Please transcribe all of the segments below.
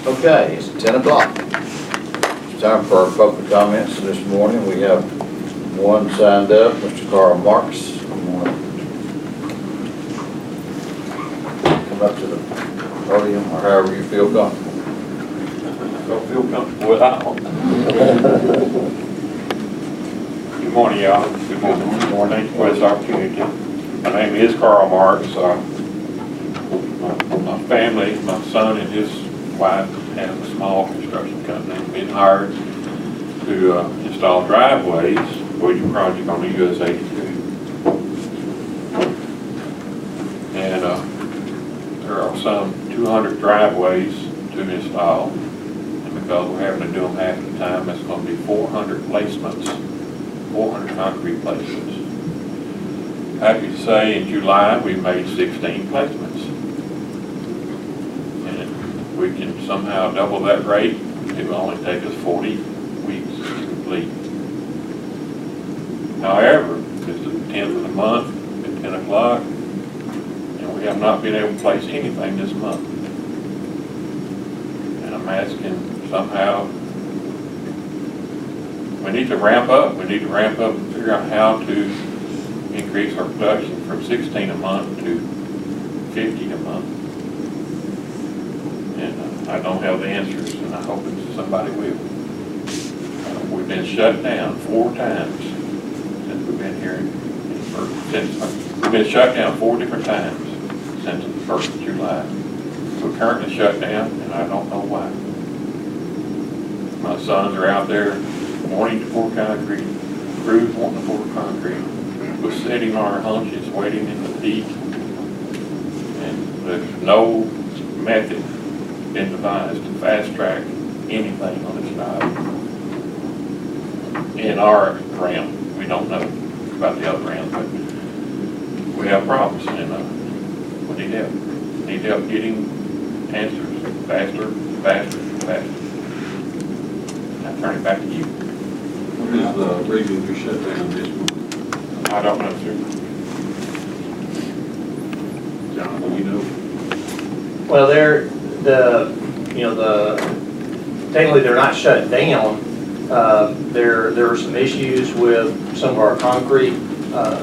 Okay, it's 10 o'clock. It's time for our public comments this morning. We have one signed up, Mr. Carl Marks. Come up to the podium, or however you feel comfortable. Don't feel comfortable without. Good morning, y'all. Good morning. Good morning. Thank you for this opportunity. My name is Carl Marks. My family, my son and his wife have a small construction company. Been hired to install driveways for your project on the US 82. And there are some 200 driveways to install. And because we're having to do them half the time, it's going to be 400 placements, 400 concrete placements. Happy to say in July we made 16 placements. We can somehow double that rate. It will only take us 40 weeks to complete. However, it's the 10th of the month at 10 o'clock, and we have not been able to place anything this month. And I'm asking somehow, we need to ramp up. We need to ramp up and figure out how to increase our production from 16 a month to 50 a month. I don't have the answers, and I hope that somebody will. We've been shut down 4 times since we've been here. We've been shut down 4 different times since the 1st of July. We're currently shut down, and I don't know why. My sons are out there wanting to pour concrete, crews wanting to pour concrete. We're sitting on our hunches, waiting in the heat, and there's no method been devised to fast track anything on this job. In our round, we don't know about the other round, but we have problems, and we need help. We need help getting answers faster, faster, faster. I'll turn it back to you. What is the reason you shut down this month? I don't know, sir. John, do you know? Well, technically they're not shut down. There are some issues with some of our concrete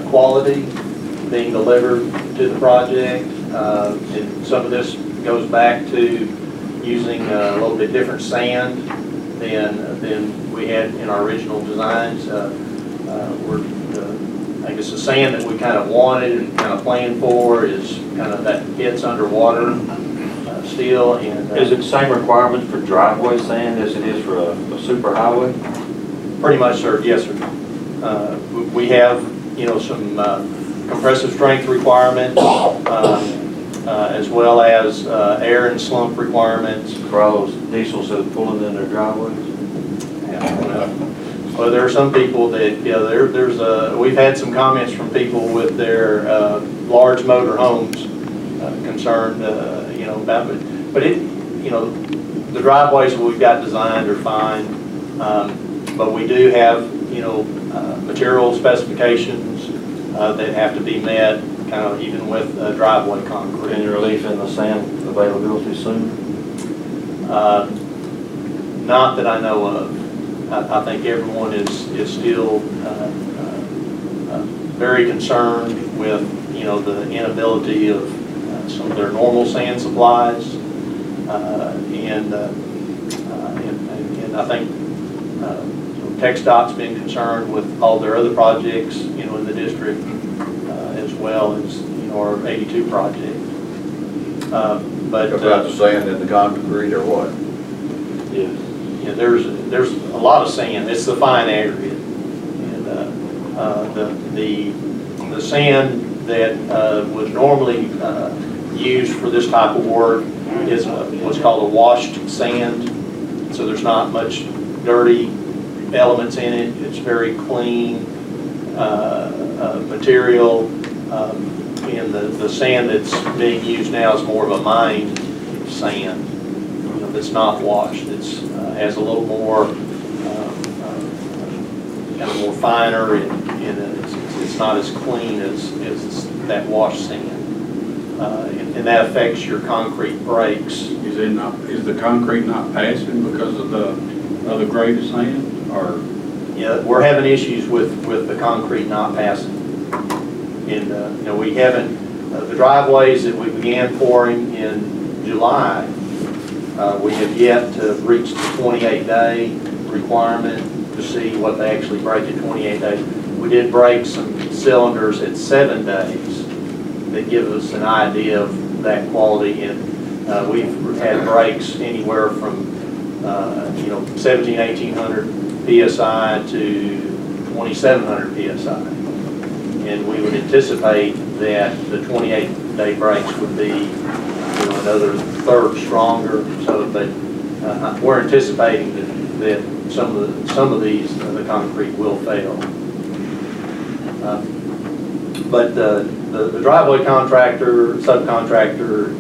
quality being delivered to the project. And some of this goes back to using a little bit different sand than we had in our original designs. I guess the sand that we kind of wanted and kind of planned for is kind of that hits underwater steel. And is it the same requirements for driveway sand as it is for a super highway? Pretty much, sir. Yes, sir. We have, some compressive strength requirements, as well as air and slump requirements. For all those diesels that are pulling in their driveways? Well, there are some people that, we've had some comments from people with their large motor homes concerned, about it. But the driveways that we've got designed are fine. But we do have, material specifications that have to be met, kind of even with driveway concrete. Any relief in the sand availability soon? Not that I know of. I think everyone is still very concerned with, the inability of some of their normal sand supplies, and I think TxDOT's been concerned with all their other projects, in the district, as well as our 82 project. But about the sand in the concrete or what? Yes. There's a lot of sand. It's the fine aggregate, and the sand that was normally used for this type of work is what's called a washed sand. So there's not much dirty elements in it. It's very clean material, and the sand that's being used now is more of a mined sand. That's not washed. It's has a little more kind of more finer, and it's not as clean as that washed sand. and that affects your concrete breaks. Is the concrete not passing because of the grade of sand, or? Yeah, we're having issues with the concrete not passing. And, we haven't, the driveways that we began pouring in July, we have yet to reach the 28-day requirement to see what they actually break in 28 days. We did break some cylinders at 7 days that give us an idea of that quality, and we've had breaks anywhere from 1,800 PSI to 2,700 PSI. And we would anticipate that the 28-day breaks would be another third stronger. So, but we're anticipating that some of these the concrete will fail. But the driveway contractor, subcontractor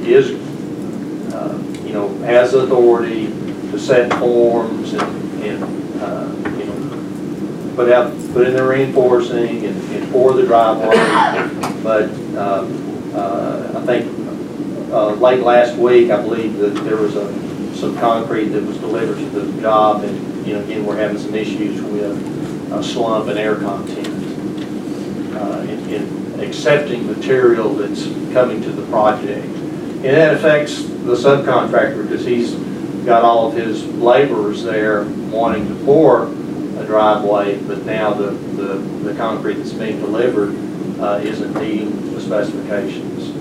is has authority to set forms and put in the reinforcing and pour the driveway. But I think late last week, I believe that there was some concrete that was delivered to the job, and again, we're having some issues with slump and air content in accepting material that's coming to the project. And that affects the subcontractor because he's got all of his laborers there wanting to pour a driveway, but now the concrete that's being delivered isn't meeting the specifications.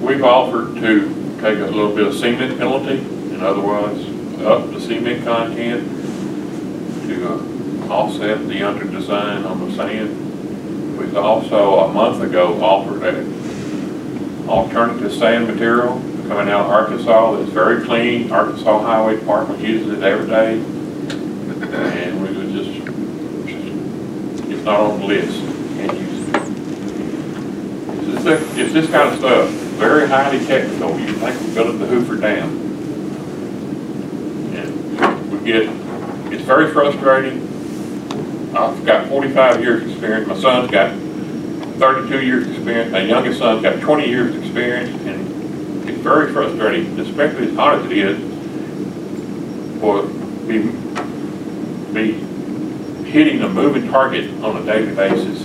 We've offered to take a little bit of cement penalty, in other words, up the cement content to offset the under design on the sand. We've also, a month ago, offered an alternative sand material coming out of Arkansas that's very clean. Arkansas Highway Department uses it every day. And we would just, it's not on the list, can't use it. It's this kind of stuff, very highly technical. You think we're building the Hoover Dam. And it's very frustrating. I've got 45 years experience. My son's got 32 years experience. My youngest son's got 20 years experience. And it's very frustrating, especially as hot as it is, for be hitting a moving target on a daily basis.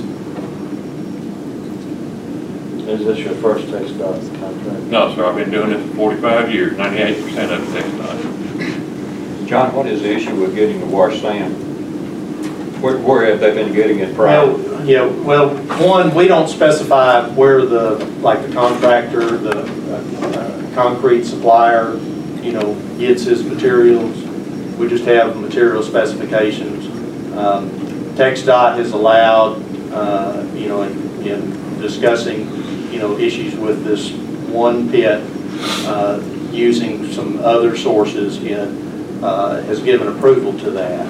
Is this your first text dot contract? No, sir, I've been doing this for 45 years, 98% of it takes time. John, what is the issue with getting the washed sand? Where have they been getting it from? Well, one, we don't specify where the contractor, the concrete supplier, gets his materials. We just have material specifications. TxDOT has allowed, in discussing, issues with this one pit using some other sources, has given approval to that.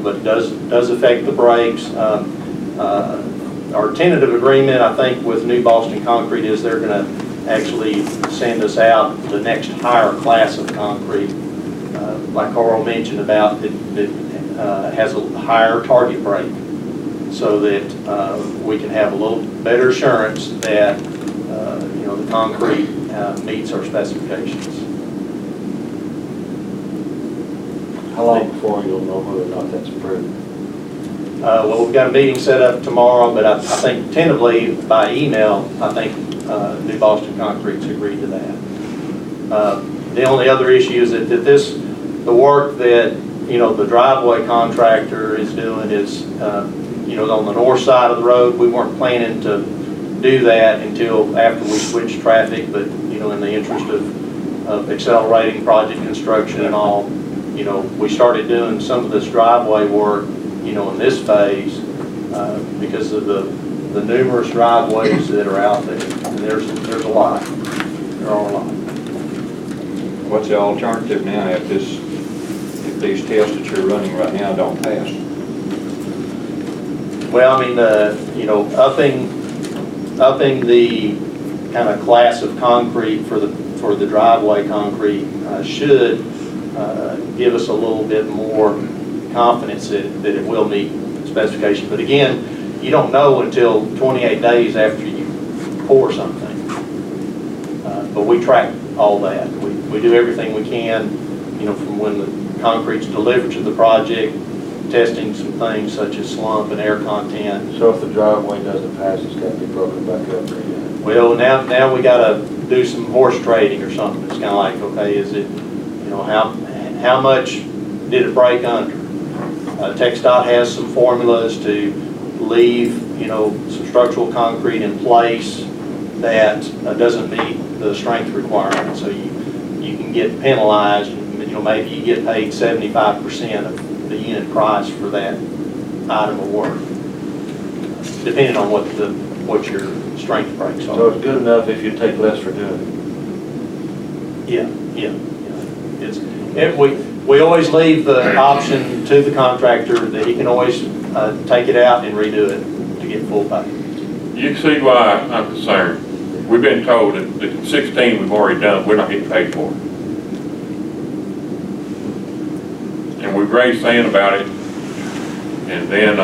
But it does affect the breaks. Our tentative agreement, I think, with New Boston Concrete is they're going to actually send us out the next higher class of concrete, like Carl mentioned about, that has a higher target break, so that we can have a little better assurance that the concrete meets our specifications. How long before you'll know whether or not that's approved? Well, we've got a meeting set up tomorrow, but I think tentatively by email, I think New Boston Concrete's agreed to that. The only other issue is that the work that the driveway contractor is doing is on the north side of the road. We weren't planning to do that until after we switched traffic, but in the interest of accelerating project construction and all, we started doing some of this driveway work, in this phase, because of the numerous driveways that are out there. And there's a lot. There are a lot. What's the alternative now if these tests that you're running right now don't pass? Well, I mean, upping the kind of class of concrete for the driveway concrete should give us a little bit more confidence that it will meet specification. But again, you don't know until 28 days after you pour something. But we track all that. We do everything we can, you know, from when the concrete's delivered to the project, testing some things such as slump and air content. So if the driveway doesn't pass, it's got to be broken back up again. Well, now we gotta do some horse trading or something. It's kinda like, okay, is it, you know, how much did it break under? TxDOT has some formulas to leave, you know, some structural concrete in place that doesn't meet the strength requirement. So you can get penalized, you know, maybe you get paid 75% of the unit price for that item of work, depending on what your strength breaks are. So it's good enough if you take less for doing Yeah. We always leave the option to the contractor that he can always take it out and redo it to get full pay. You can see why I'm concerned. We've been told that the 16 we've already done, we're not getting paid for. And we've raised sand about it, and then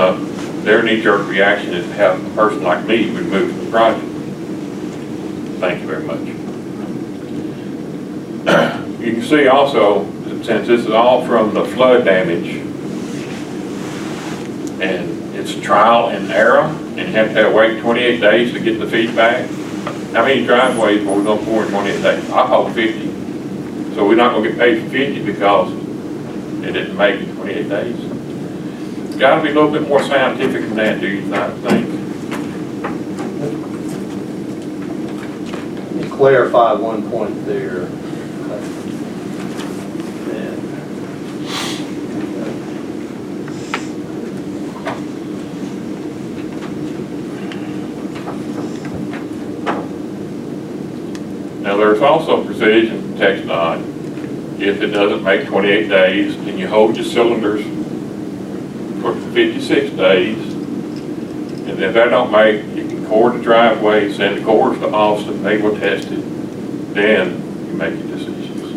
their knee-jerk reaction is to have a person like me removed from the project. Thank you very much. You can see also, since this is all from the flood damage, and it's trial and error, and you have to wait 28 days to get the feedback. How many driveways were we going to pour in 28 days? I hope 50. So we're not going to get paid for 50 because it didn't make it 28 days. It's got to be a little bit more scientific than that, do you not think? Let me clarify one point there. Now, there's also precision from TxDOT. If it doesn't make 28 days, then you hold your cylinders for 56 days. And if that don't make, you can core the driveway, send the cores to Austin, they will test it. Then you make your decisions.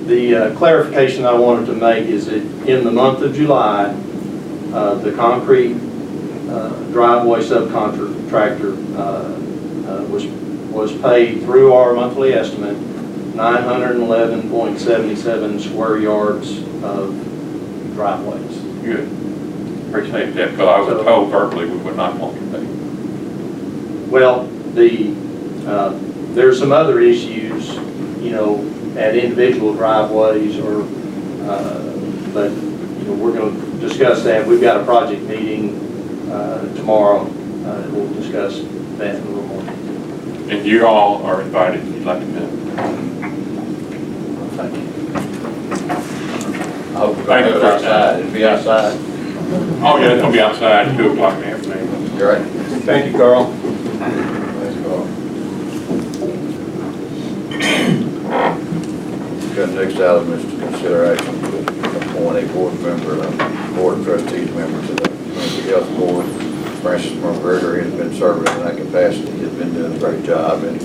The clarification I wanted to make is that in the month of July, the concrete driveway subcontractor was paid through our monthly estimate 911.77 square yards of driveways. Good. Appreciate that, because I was told verbally we would not want to pay. Well, there's some other issues, you know, at individual driveways or, but, you know, we're going to discuss that. We've got a project meeting tomorrow. We'll discuss that in a little more. And you all are invited if you'd like to come. Thank you. I hope we're Thank going to you do it for your outside. It'll be outside. Oh, yeah, it's going to be outside at 2 o'clock in the afternoon. You're right. Thank you, Carl. Thanks, Carl. Okay, next item is to consider action to appoint a board member, board of trustees member to the Community Health Board. Francis McGregor has been serving in that capacity. He's been doing a great job, and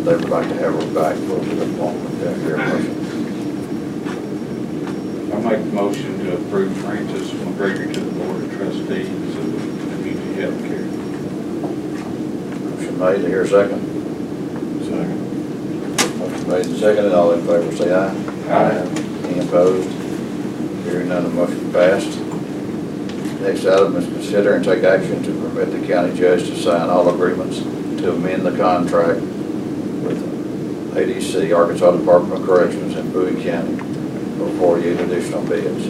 they would like to have her back for the appointment. Do I hear a motion? I make the motion to approve Francis McGregor to the Board of Trustees of Community Health Care. Motion made. Do I hear a second? Second. Motion made and seconded. All in favor say aye. Aye. Any opposed? Hearing none, the motion passed. Next item is consider and take action to permit the county judge to sign all agreements to amend the contract with ADC, Arkansas Department of Corrections in Bowie County for 48 additional beds.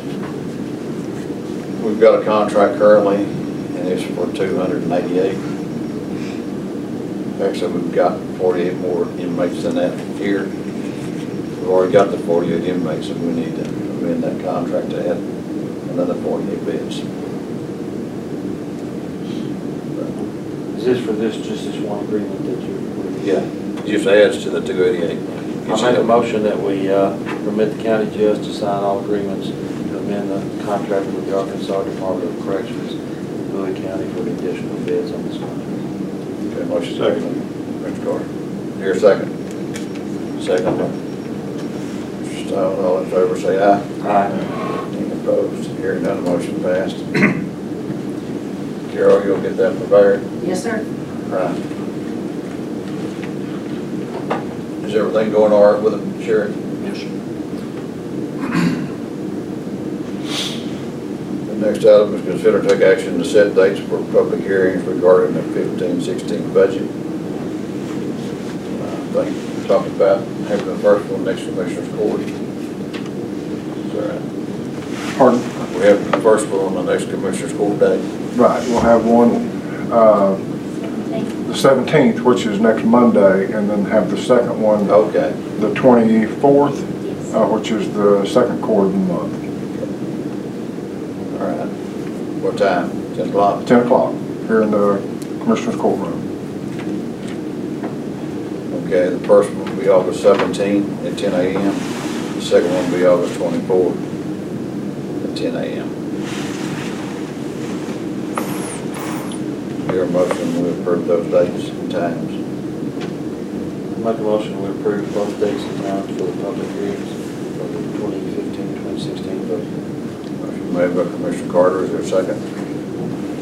We've got a contract currently, and it's for 288. Actually, we've got 48 more inmates than that here. We've already got the 48 inmates, and we need to amend that contract to add another 48 beds. Is this for just this one agreement that you? Yeah, just adds to the 288. I make a motion that we permit the county judge to sign all agreements to amend the contract with the Arkansas Department of Corrections in Bowie County for the additional beds on this contract. Okay, motion second. Mr. Carter. Here, second. Second. Mr. Stone, all in favor say aye. Aye. Any opposed? Hearing none, motion passed. Carol, you'll get that prepared? Yes, sir. Right. Is everything going all right with it, Sherry? Yes, sir. The next item is consider and take action to set dates for public hearings regarding the 15-16 budget. I think we're talking about having the first one next Commissioner's Court. Is that right? Pardon? We have the first one on the next Commissioner's Court day. Right, we'll have one, the 17th, which is next Monday, and then have the second one, Okay. the 24th, Yes. which is the second quarter of the month, All right. What time? 10 o'clock? 10 o'clock, here in the Commissioner's Courtroom. Okay, the first one will be August 17th at 10 a.m. The second one will be August 24th at 10 a.m. Your motion will approve those dates and times. Make a motion to approve both dates and times for the public hearings for the 2015-2016 budget. Motion made by Commissioner Carter, is there a second?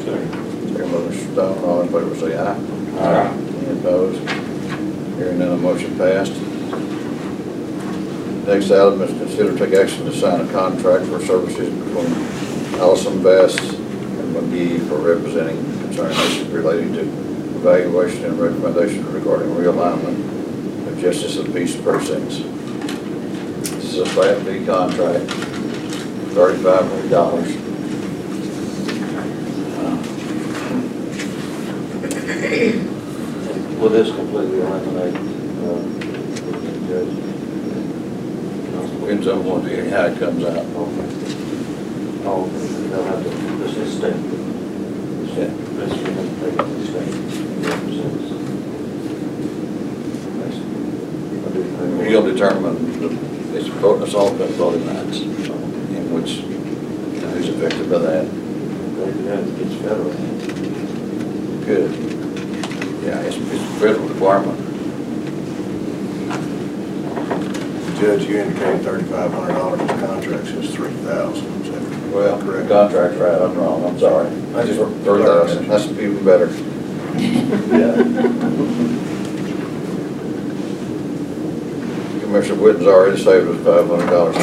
Second. Second by Mr. Stone, all in favor say aye. Aye. Any opposed? Hearing none, the motion passed. Next item is consider take action to sign a contract for services between Allison Bass and McGee for representing concerning issues relating to evaluation and recommendation regarding realignment of justice of peace precincts. This is a flat fee contract, $3,500. Will this completely eliminate, judge? Depends on what, how it comes out. Okay. Oh, they'll have to, this is state. Yeah. This is going to take it to the state. Represents. He'll determine, it's all been voting rights, in which, who's affected by that. It's federal. Good. Yeah, it's a federal requirement. Judge, you indicated $3,500, the contract says $3,000. Well, the contract's right, I'm wrong, I'm sorry. I just- 3,000, that's even better. Yeah. Commissioner Whitten's already saved us $500.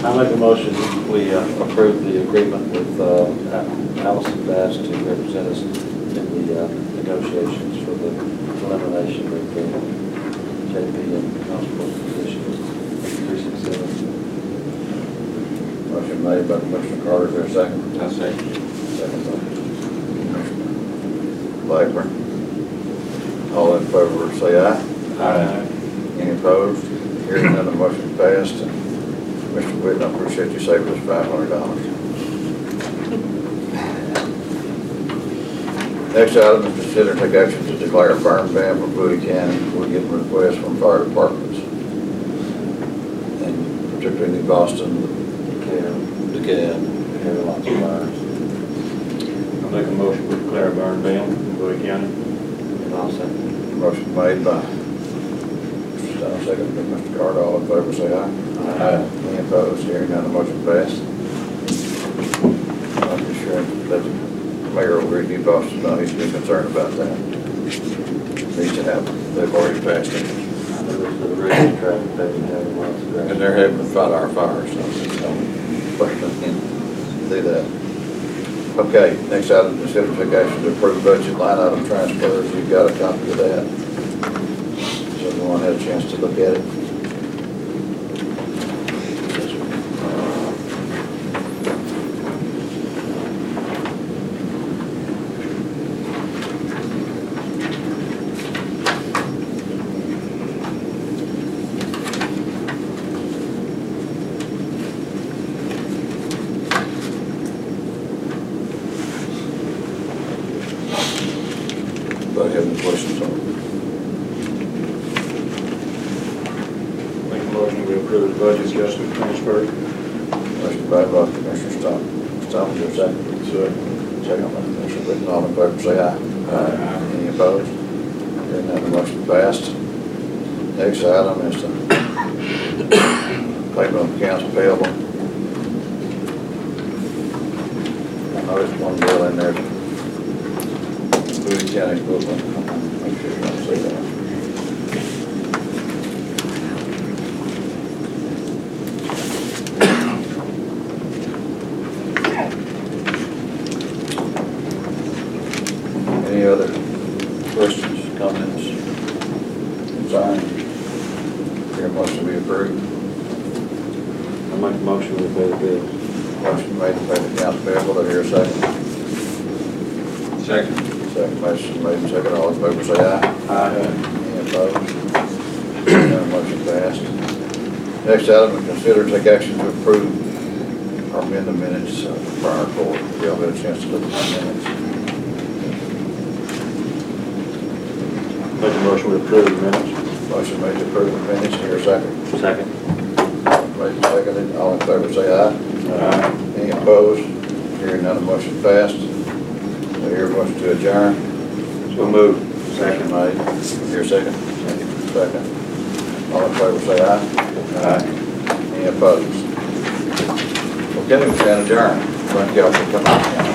I make a motion, we approve the agreement with Allison Bass to represent us in the negotiations for the elimination of the JP and constable positions, precinct 7. Motion made by Commissioner Carter, is there a second? I say. Second by Commissioner Blackburn. All in favor, say aye. Aye. Any opposed? Hearing none, the motion passed. And Mr. Whitten, I appreciate you saving us $500. Next item is consider and take action to declare a burn ban for Bowie County. We're getting requests from fire departments, and particularly Boston, DeKalb. Have lots of fires. I'll make a motion to declare a burn ban in Bowie County. And I'll second. Motion made by Mr. Stone, second by Mr. Carter. All in favor, say aye. Aye. Any opposed? Hearing none, the motion passed. I'm just sure that the mayor over in New Boston, he's been concerned about that. Needs to happen. They've already passed it. I know there's the radio traffic, they've been having lots of And accidents. they're having to fight our fires, so it's don't do that. Okay, next item, consider take action to approve budget line item transfers. You've got a copy of that. Has everyone had a chance to look at it? Anybody have any questions on it? Make a motion to approve the budget adjustment transfer. Motion made by Commissioner Stone, is there a second? Second by Commissioner Whitten, all in favor, say aye. Aye. Any opposed? Hearing none, the motion passed. Next item is the payment of accounts payable. noticed one bill in there. Bowie County book, make sure you don't see that. Any other questions, comments, concerns? Your motion be approved. I make a motion to pay the bills. Motion made to pay the accounts payable, do I hear a second? Second. Second, motion made and second, all in favor say aye. Aye. Any opposed? None, motion passed. Next item, consider and take action to approve or amend the minutes of the prior court. Y'all had a chance to look at the minutes. Make a motion to approve the minutes. Motion made to approve the minutes, here a second. Second. Made and seconded, all in favor say aye. Aye. Any opposed? Hearing none, motion passed. Do I hear a motion to adjourn? So moved. Second made. Here a second? Second. All in favor say aye. Aye. Any opposed? Okay, we stand adjourned. Thank y'all for coming out.